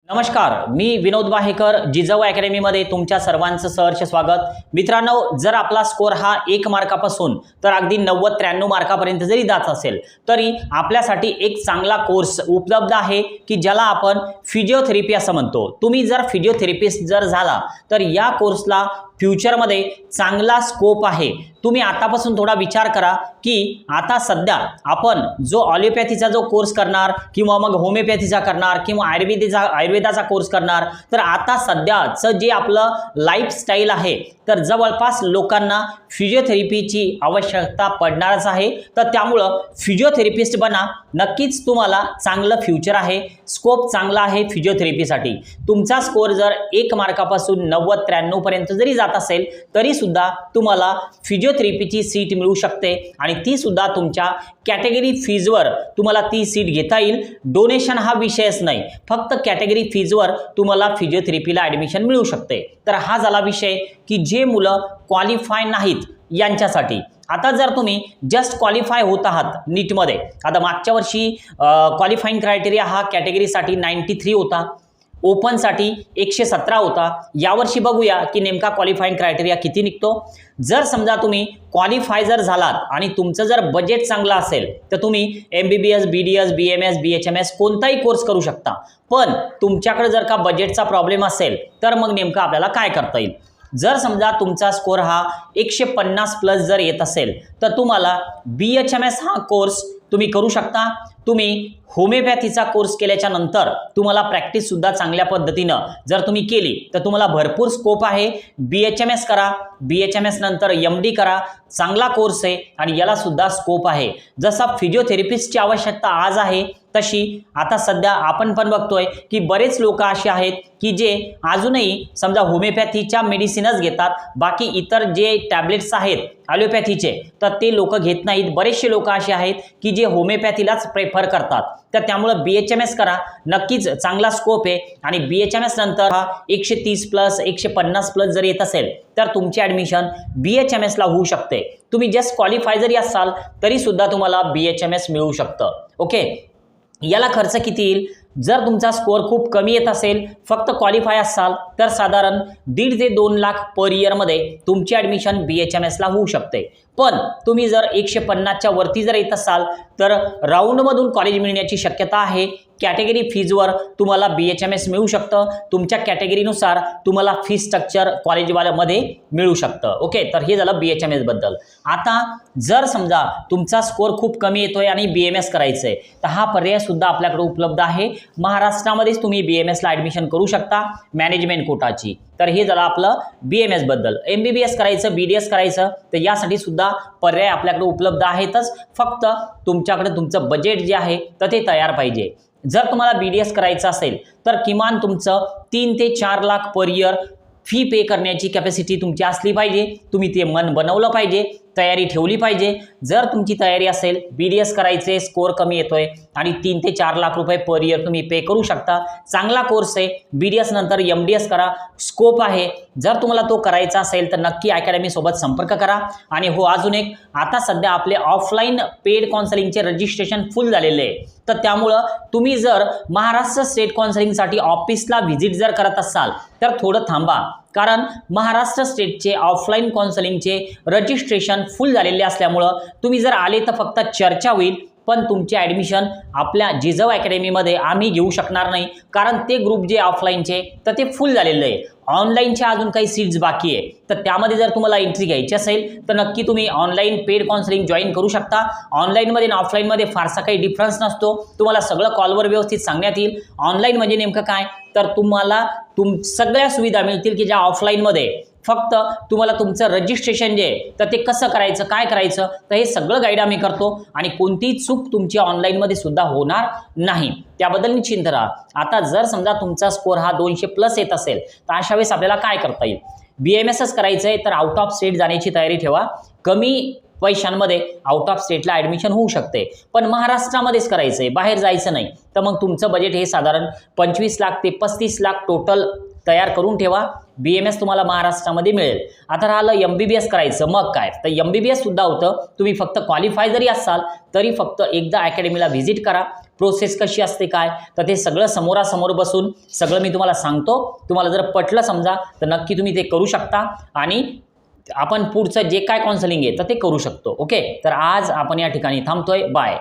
नमस्कार, मी विनोद वाहेकर जिजाऊ अकॅडमीमध्ये तुमच्या सर्वांचं सहर्ष स्वागत। मित्रांनो, जर आपला स्कोर हा 1 मार्कापासून तर अगदी 90-93 मार्कापर्यंत जरी जात असेल तरी आपल्यासाठी एक चांगला कोर्स उपलब्ध आहे की ज्याला आपण फिजिओथेरपी असं म्हणतो। तुम्ही जर फिजिओथेरपिस्ट जर झाला तर या कोर्सला फ्युचरमध्ये चांगला स्कोप आहे। तुम्ही आतापासून थोडा विचार करा की आता सध्या आपण जो ॲलोपॅथीचा जो कोर्स करणार किंवा मग होमिओपॅथीचा करणार किंवा आयुर्वेदाचा कोर्स करणार, तर आता सध्याचं जे आपलं लाईफस्टाईल आहे तर जवळपास लोकांना फिजिओथेरपीची आवश्यकता पडणारच आहे। तर त्यामुळं फिजिओथेरपिस्ट बना, नक्कीच तुम्हाला चांगलं फ्युचर आहे, स्कोप चांगला आहे फिजिओथेरपीसाठी। तुमचा स्कोर जर 1 मार्कापासून 90-93 पर्यंत जरी जात असेल तरी सुद्धा तुम्हाला फिजिओथेरपीची सीट मिळू शकते आणि ती सुद्धा तुमच्या कॅटेगरी फीजवर तुम्हाला ती सीट घेता येईल। डोनेशन हा विषयच नाही, फक्त कॅटेगरी फीजवर तुम्हाला फिजिओथेरपीला ॲडमिशन मिळू शकते। तर हा झाला विषय की जे मुलं क्वालिफाय नाहीत यांच्यासाठी। आता जर तुम्ही जस्ट क्वालिफाय होत आहात नीटमध्ये, आता मागच्या वर्षी क्वालिफाईंग क्रायटेरिया हा कॅटेगरीसाठी 93 होता, ओपनसाठी 117 होता। यावर्षी बघूया की नेमका क्वालिफाईंग क्रायटेरिया किती निघतो। जर समजा तुम्ही क्वालिफाय जर झालात आणि तुमचं जर बजेट चांगलं असेल तर तुम्ही MBBS, BDS, BMS, BHMS कोणताही कोर्स करू शकता। पण तुमच्याकडे जर का बजेटचा प्रॉब्लेम असेल तर मग नेमकं आपल्याला काय करता येईल। जर समजा तुमचा स्कोर हा 150 प्लस जर येत असेल तर तुम्हाला BHMS हा कोर्स तुम्ही करू शकता। तुम्ही होमिओपॅथीचा कोर्स केल्याच्या नंतर तुम्हाला प्रॅक्टिस सुद्धा चांगल्या पद्धतीनं जर तुम्ही केली तर तुम्हाला भरपूर स्कोप आहे। BHMS करा, BHMS नंतर MD करा, चांगला कोर्स आहे आणि याला सुद्धा स्कोप आहे। जसा फिजिओथेरपिस्टची आवश्यकता आज आहे तशी आता सध्या आपण पण बघतोय की बरेच लोक असे आहेत की जे अजूनही समजा होमिओपॅथीच्या मेडिसिनच घेतात, बाकी इतर जे टॅबलेट्स आहेत ॲलोपॅथीचे तर ते लोक घेत नाहीत। बरेचसे लोक असे आहेत की जे होमिओपॅथीलाच प्रेफर करतात। तर त्यामुळे BHMS करा, नक्कीच चांगला स्कोप आहे आणि BHMS नंतर हा 130 प्लस 150 प्लस जर येत असेल तर तुमची ॲडमिशन BHMS ला होऊ शकते। तुम्ही जस्ट क्वालिफाय जरी असाल तरी सुद्धा तुम्हाला BHMS मिळू शकतं। ओके, याला खर्च किती येईल? जर तुमचा स्कोर खूप कमी येत असेल, फक्त क्वालिफाय असाल तर साधारण 1.5 ते 2 लाख पर इयरमध्ये तुमची ॲडमिशन BHMS ला होऊ शकते। पण तुम्ही जर 150च्या वरती जर येत असाल तर राऊंडमधून कॉलेज मिळण्याची शक्यता आहे। कॅटेगरी फीजवर तुम्हाला BHMS मिळू शकतं, तुमच्या कॅटेगरीनुसार तुम्हाला फी स्ट्रक्चर कॉलेजवाल्यामध्ये मिळू शकतं। ओके, तर हे झालं BHMS बद्दल। आता जर समजा तुमचा स्कोर खूप कमी येतोय आणि BMS करायचं आहे तर हा पर्याय सुद्धा आपल्याकडे उपलब्ध आहे। महाराष्ट्रामध्येच तुम्ही BMS ला ॲडमिशन करू शकता मॅनेजमेंट कोटाची। तर हे झालं आपलं BMS बद्दल। MBBS करायचं, BDS करायचं तर यासाठी सुद्धा पर्याय आपल्याकडे उपलब्ध आहेतच, फक्त तुमच्याकडे तुमचं बजेट जे आहे तर ते तयार पाहिजे। जर तुम्हाला BDS करायचं असेल तर किमान तुमचं 3 ते 4 लाख पर इयर फी पे करण्याची कॅपॅसिटी तुमची असली पाहिजे। तुम्ही ते मन बनवलं पाहिजे, तयारी ठेवली पाहिजे। जर तुमची तयारी असेल, BDS करायचे, स्कोर कमी येतोय आणि 3 ते 4 लाख रुपये पर इयर तुम्ही पे करू शकता, चांगला कोर्स आहे। BDS नंतर MDS करा, स्कोप आहे। जर तुम्हाला तो करायचा असेल तर नक्की अकॅडमी सोबत संपर्क करा। आणि हो, अजून एक, आता सध्या आपले ऑफलाईन पेड काउन्सिलिंगचे रजिस्ट्रेशन फुल झालेले आहे। तर त्यामुळं तुम्ही जर महाराष्ट्र स्टेट काउन्सिलिंगसाठी ऑफिसला व्हिजिट जर करत असाल तर थोडं थांबा, कारण महाराष्ट्र स्टेटचे ऑफलाईन काउन्सिलिंगचे रजिस्ट्रेशन फुल झालेले असल्यामुळं तुम्ही जर आले तर फक्त चर्चा होईल, पण तुमचे ॲडमिशन आपल्या जिजाऊ अकॅडमीमध्ये आम्ही घेऊ शकणार नाही, कारण ते ग्रुप जे ऑफलाईनचे तर ते फुल झालेलं आहे। ऑनलाईनचे अजून काही सीट्स बाकी आहे, तर त्यामध्ये जर तुम्हाला एंट्री घ्यायची असेल तर नक्की तुम्ही ऑनलाईन पेड काउन्सिलिंग जॉईन करू शकता। ऑनलाईनमध्ये आणि ऑफलाईनमध्ये फारसा काही डिफरन्स नसतो, तुम्हाला सगळं कॉलवर व्यवस्थित सांगण्यात येईल। ऑनलाईन म्हणजे नेमकं काय, तर तुम्हाला सगळ्या सुविधा मिळतील की ज्या ऑफलाईनमध्ये फक्त तुम्हाला तुमचं रजिस्ट्रेशन जे आहे तर ते कसं करायचं, काय करायचं, तर हे सगळं गाईड आम्ही करतो आणि कोणतीही चूक तुमची ऑनलाईनमध्ये सुद्धा होणार नाही, त्याबद्दल निश्चिंत राहा। आता जर समजा तुमचा स्कोर हा 200 प्लस येत असेल तर अशा वेळेस आपल्याला काय करता येईल? BMSच करायचं आहे तर आउट ऑफ स्टेट जाण्याची तयारी ठेवा। कमी पैशांमध्ये आउट ऑफ स्टेटला ॲडमिशन होऊ शकते, पण महाराष्ट्रामध्येच करायचं आहे, बाहेर जायचं नाही। तर मग तुमचं बजेट हे साधारण 25 लाख ते 35 लाख टोटल तयार करून ठेवा। BMS तुम्हाला महाराष्ट्रामध्ये मिळेल। आता राहिलं MBBS करायचं, मग काय, तर MBBS सुद्धा होतं। तुम्ही फक्त क्वालिफाय जरी असाल तरी फक्त एकदा अकॅडमीला व्हिजिट करा, प्रोसेस कशी असते काय, तर ते सगळं समोरासमोर बसून सगळं मी तुम्हाला सांगतो. तुम्हाला जर पटलं समजा तर नक्की तुम्ही ते करू शकता आणि आपण पुढचं जे काय काउन्सिलिंग आहे तर ते करू शकतो. ओके, तर आज आपण या ठिकाणी थांबतोय. बाय.